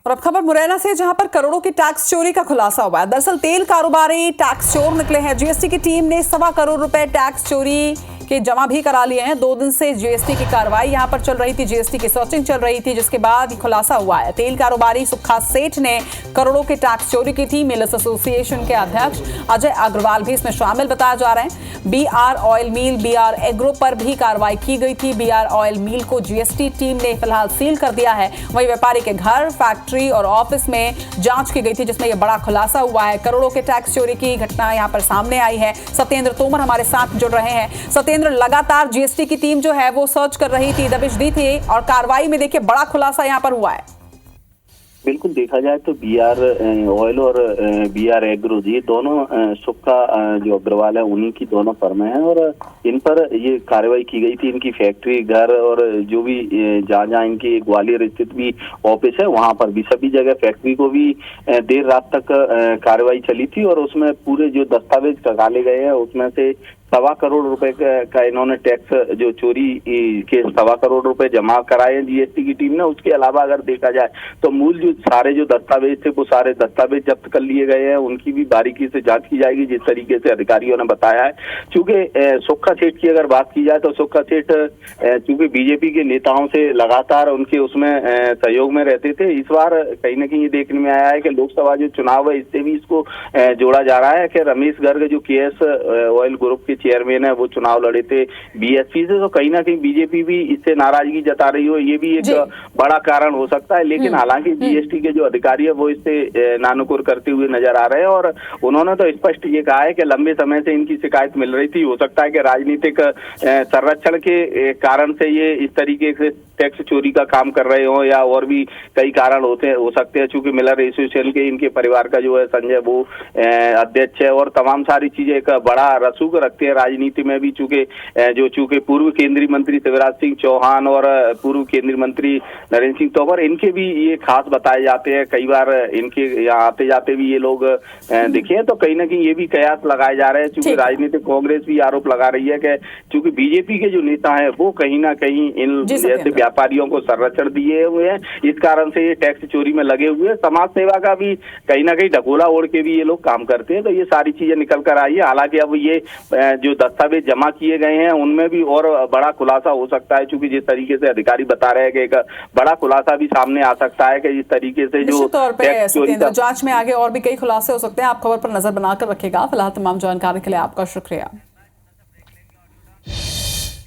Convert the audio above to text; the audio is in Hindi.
और अब खबर मुरैना से, जहां पर करोड़ों की टैक्स चोरी का खुलासा हुआ है। दरअसल तेल कारोबारी टैक्स चोर निकले हैं। जीएसटी की टीम ने 1.25 करोड़ रुपए टैक्स चोरी के जमा भी करा लिए हैं। 2 दिन से जीएसटी की कार्रवाई यहां पर चल रही थी, जीएसटी की सर्चिंग चल रही थी, जिसके बाद खुलासा हुआ है। तेल कारोबारी सुखा सेठ ने करोड़ों की टैक्स चोरी की थी। मिलर्स एसोसिएशन के अध्यक्ष अजय अग्रवाल भी इसमें शामिल बताया जा रहे हैं। बीआर ऑयल मिल, बीआर एग्रो पर भी कार्रवाई की गई थी। बीआर ऑयल मिल को जीएसटी टीम ने फिलहाल सील कर दिया है। वहीं व्यापारी के घर, फैक्ट्री और ऑफिस में जांच की गई थी, जिसमें यह बड़ा खुलासा हुआ है। करोड़ों के टैक्स चोरी की घटना यहां पर सामने आई है। सत्येंद्र तोमर हमारे साथ जुड़ रहे हैं। सत्येंद्र, लगातार जीएसटी की टीम जो है वो सर्च कर रही थी, दबिश दी थी, और कार्रवाई में देखिए बड़ा खुलासा यहां पर हुआ है। बिल्कुल, देखा जाए तो बीआर ऑयल और बीआर एग्रो, ये दोनों सुक्का जो अग्रवाल है उन्हीं की दोनों फर्में हैं और इन पर ये कार्रवाई की गई थी। इनकी फैक्ट्री, घर और जो भी जहाँ इनकी ग्वालियर स्थित भी ऑफिस है वहां पर भी, सभी जगह फैक्ट्री को भी देर रात तक कार्रवाई चली थी और उसमें पूरे जो दस्तावेज निकाले गए हैं उसमें से 1.25 करोड़ रुपए का इन्होंने टैक्स जो चोरी के 1.25 करोड़ रुपए जमा कराए हैं जीएसटी की टीम ने। उसके अलावा अगर देखा जाए तो मूल जो सारे जो दस्तावेज थे वो सारे दस्तावेज जब्त कर लिए गए हैं। उनकी भी बारीकी से जांच की जाएगी, जिस तरीके से अधिकारियों ने बताया है। चूंकि सुक्का सेठ की अगर बात की जाए तो सुक्का सेठ चूंकि बीजेपी के नेताओं से लगातार उनके उसमें सहयोग में रहते थे, इस बार कहीं ना कहीं ये देखने में आया है कि लोकसभा जो चुनाव है इससे भी इसको जोड़ा जा रहा है कि रमेश गर्ग जो केएस ऑयल ग्रुप के चेयरमैन है वो चुनाव लड़े थे बीएसपी से, तो कहीं ना कहीं बीजेपी भी इससे नाराजगी जता रही हो, ये भी एक बड़ा कारण हो सकता है। लेकिन हालांकि जीएसटी के जो अधिकारी है वो इससे नानुकुर करते हुए नजर आ रहे हैं और उन्होंने तो स्पष्ट ये कहा है कि लंबे समय से इनकी शिकायत मिल रही थी। हो सकता है कि राजनीतिक संरक्षण के कारण से ये इस तरीके से टैक्स चोरी का काम कर रहे हो या और भी कई कारण हो सकते हैं। चूंकि मिलर एसोसिएशन के इनके परिवार का जो है संजय वो अध्यक्ष है और तमाम सारी चीजें एक बड़ा रसूख रखते हैं राजनीति में भी। चूंकि पूर्व केंद्रीय मंत्री शिवराज सिंह चौहान और पूर्व केंद्रीय मंत्री नरेंद्र सिंह तोमर, इनके भी ये खास बताए जाते हैं। कई बार इनके यहाँ आते जाते भी ये लोग दिखे हैं, तो कहीं ना कहीं ये भी कयास लगाए जा रहे हैं। चूंकि राजनीतिक कांग्रेस भी आरोप लगा रही है कि चूंकि बीजेपी के जो नेता हैं वो कहीं ना कहीं इन जैसे व्यापारियों को संरक्षण दिए हुए हैं, इस कारण से ये टैक्स चोरी में लगे हुए हैं। समाज सेवा का भी कहीं ना कहीं ढकोला ओढ़ के भी ये लोग काम करते हैं, तो ये सारी चीजें निकल कर आई है। हालांकि अब ये जो दस्तावेज जमा किए गए हैं उनमें भी और बड़ा खुलासा हो सकता है, क्योंकि जिस तरीके से अधिकारी बता रहे हैं कि एक बड़ा खुलासा भी सामने आ सकता है कि जिस तरीके से जो टैक्स चोरी का जांच में आगे और भी कई खुलासे हो सकते हैं। आप खबर पर नजर बनाकर रखेगा। फिलहाल तमाम जानकारी के लिए आपका शुक्रिया।